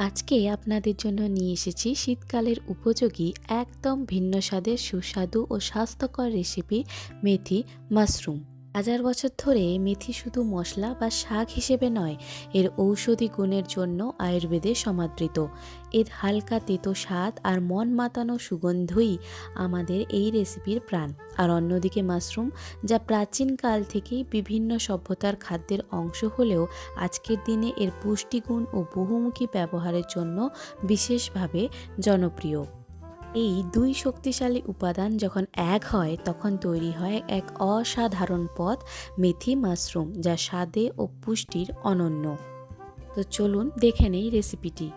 আজকে আপনাদের জন্য নিয়ে এসেছি শীতকালের উপযোগী একদম ভিন্ন স্বাদের সুস্বাদু ও স্বাস্থ্যকর রেসিপি মেথি মাশরুম। হাজার বছর ধরে মেথি শুধু মশলা বা শাক হিসেবে নয়, এর ঔষধি গুণের জন্য আয়ুর্বেদে সমাদৃত। এর হালকা তেতো স্বাদ আর মন মাতানো সুগন্ধই আমাদের এই রেসিপির প্রাণ। আর অন্যদিকে মাশরুম, যা প্রাচীনকাল থেকেই বিভিন্ন সভ্যতার খাদ্যের অংশ হলেও আজকের দিনে এর পুষ্টিগুণ ও বহুমুখী ব্যবহারের জন্য বিশেষভাবে জনপ্রিয়। এই দুই শক্তিশালী উপাদান যখন এক হয় তখন তৈরি হয় এক অসাধারণ পদ, মেথি মাশরুম, যা স্বাদে ও পুষ্টির অনন্য। তো চলুন দেখে নেই রেসিপিটি।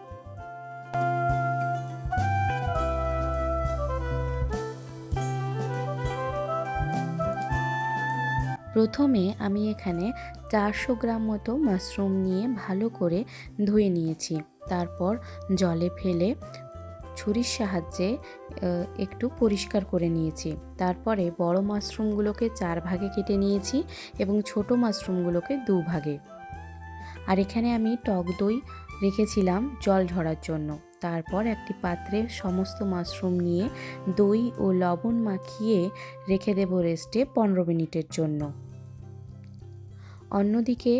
প্রথমে আমি এখানে 400 গ্রাম মতো মাশরুম নিয়ে ভালো করে ধুয়ে নিয়েছি। তারপর জলে ফেলে ছুরির সাহায্যে একটু পরিষ্কার করে নিয়েছি। তারপরে বড় মাশরুমগুলোকে 4 ভাগে কেটে নিয়েছি এবং ছোট মাশরুমগুলোকে 2 ভাগে। আর এখানে আমি টক দই রেখেছিলাম জল ঝরার জন্য। তারপর একটি পাত্রে সমস্ত মাশরুম নিয়ে দই ও লবণ মাখিয়ে রেখে দেব রেস্টে 15 মিনিটের জন্য। অন্যদিকে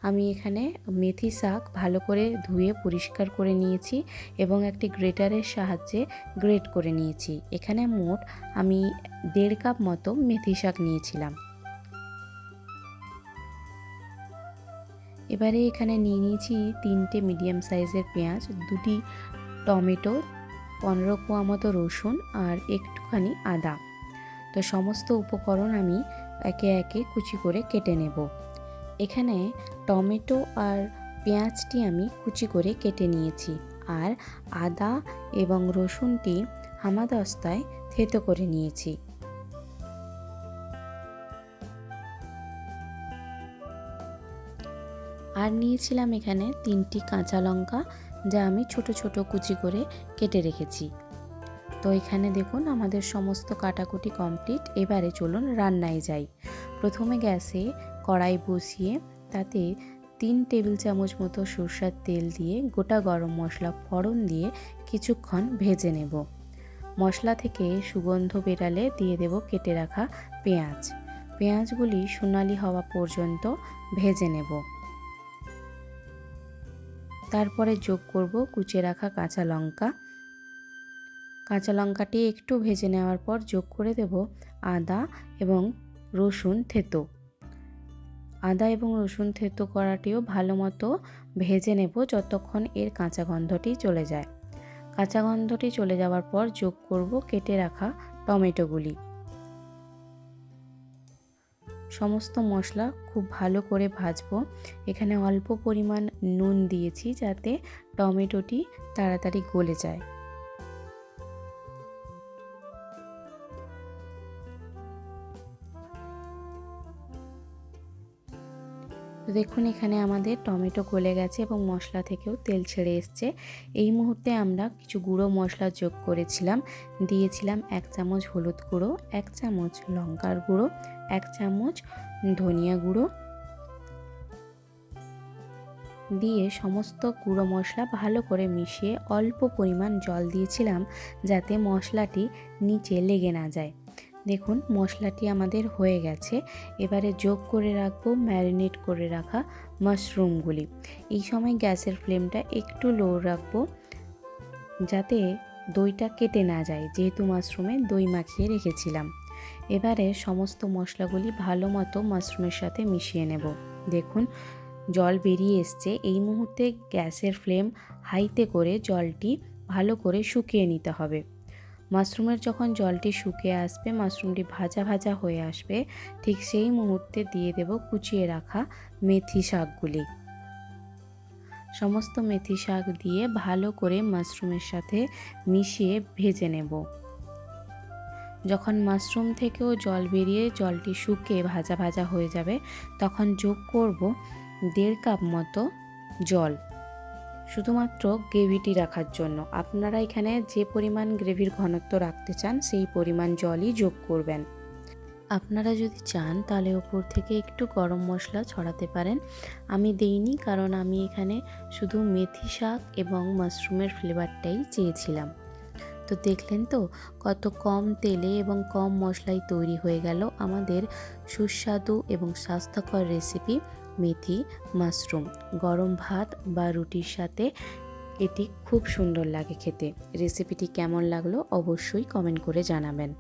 আমি এখানে মেথি শাক ভালো করে ধুয়ে পরিষ্কার করে নিয়েছি এবং একটি গ্রেটারের সাহায্যে গ্রেট করে নিয়েছি। এখানে মোট আমি 1.5 কাপ মতো মেথি শাক নিয়েছিলাম। এবারে এখানে নিয়ে নিয়েছি 3টে মিডিয়াম সাইজের পেঁয়াজ, 2টি টমেটো, 15 কোয়া মতো রসুন আর একটুখানি আদা। তো সমস্ত উপকরণ আমি একে একে কুচি করে কেটে নেব। এখানে টমেটো আর পেঁয়াজটি আমি কুচি করে কেটে নিয়েছি আর আদা এবং রসুনটি হামাদস্তায় থেতো করে নিয়েছি। আর নিয়েছিলাম এখানে 3টি কাঁচা লঙ্কা, যা আমি ছোট ছোট কুচি করে কেটে রেখেছি। তো এখানে দেখুন আমাদের সমস্ত কাটাকুটি কমপ্লিট। এবারে চলুন রান্নায় যাই। প্রথমে গ্যাসে কড়াই বসিয়ে তাতে 3 টেবিল চামচ মতো সরষের তেল দিয়ে গোটা গরম মশলা ফোড়ন দিয়ে কিছুক্ষণ ভেজে নেব। মশলা থেকে সুগন্ধ বেরালে দিয়ে দেব কেটে রাখা পেঁয়াজ। পেঁয়াজগুলি সোনালি হওয়া পর্যন্ত ভেজে নেব। তারপরে যোগ করব কুচে রাখা কাঁচা লঙ্কা। কাঁচা লঙ্কাটি একটু ভেজে নেওয়ার পর যোগ করে দেব আদা এবং রসুন থেতো। আদা এবং রসুন থেতো করাটিও ভালো মতো ভেজে নেব যতক্ষণ এর কাঁচা গন্ধটি চলে যায়। কাঁচা গন্ধটি চলে যাওয়ার পর যোগ করব কেটে রাখা টমেটোগুলি। সমস্ত মশলা খুব ভালো করে ভাজবো। এখানে অল্প পরিমাণ নুন দিয়েছি যাতে টমেটোটি তাড়াতাড়ি গলে যায়। তো দেখুন এখানে আমাদের টমেটো গলে গেছে এবং মশলা থেকেও তেল ছেড়ে এসছে। এই মুহূর্তে আমরা কিছু গুঁড়ো মশলা যোগ করেছিলাম। দিয়েছিলাম 1 চামচ হলুদ গুঁড়ো, 1 চামচ লঙ্কার গুঁড়ো, 1 চামচ ধনিয়া গুঁড়ো দিয়ে সমস্ত গুঁড়ো মশলা ভালো করে মিশিয়ে অল্প পরিমাণ জল দিয়েছিলাম যাতে মশলাটি নিচে লেগে না যায়। দেখুন মশলাটি আমাদের হয়ে গেছে। এবারে যোগ করে রাখবো ম্যারিনেট করে রাখা মাশরুমগুলি। এই সময় গ্যাসের ফ্লেমটা একটু লো রাখবো যাতে দইটা কেটে না যায়, যেহেতু মাশরুমে দই মাখিয়ে রেখেছিলাম। এবারে সমস্ত মশলাগুলি ভালো মতো মাশরুমের সাথে মিশিয়ে নেব। দেখুন জল বেরিয়ে এসছে। এই মুহূর্তে গ্যাসের ফ্লেম হাইতে করে জলটি ভালো করে শুকিয়ে নিতে হবে। মাশরুমের যখন জলটি শুকিয়ে আসবে, মাশরুমটি ভাজা ভাজা হয়ে আসবে, ঠিক সেই মুহূর্তে দিয়ে দেব কুচিয়ে রাখা মেথি শাকগুলি। সমস্ত মেথি শাক দিয়ে ভালো করে মাশরুমের সাথে মিশিয়ে ভেজে নেব। যখন মাশরুম থেকেও জল বেরিয়ে জলটি শুকিয়ে ভাজা ভাজা হয়ে যাবে, তখন যোগ করব 1.5 কাপ মতো জল, শুধুমাত্র গ্রেভিটি রাখার জন্য। আপনারা এখানে যে পরিমাণ গ্রেভির ঘনত্ব রাখতে চান সেই পরিমাণ জলই যোগ করবেন। আপনারা যদি চান তাহলে ওপর থেকে একটু গরম মশলা ছড়াতে পারেন। আমি দেইনি, কারণ আমি এখানে শুধু মেথি শাক এবং মাশরুমের ফ্লেভারটাই চেয়েছিলাম। তো দেখলেন তো কত কম তেলে এবং কম মশলায় তৈরি হয়ে গেল আমাদের সুস্বাদু এবং স্বাস্থ্যকর রেসিপি মেথি মাশরুম। গরম ভাত বা রুটির সাথে এটি খুব সুন্দর লাগে খেতে। রেসিপিটি কেমন লাগলো অবশ্যই কমেন্ট করে জানাবেন।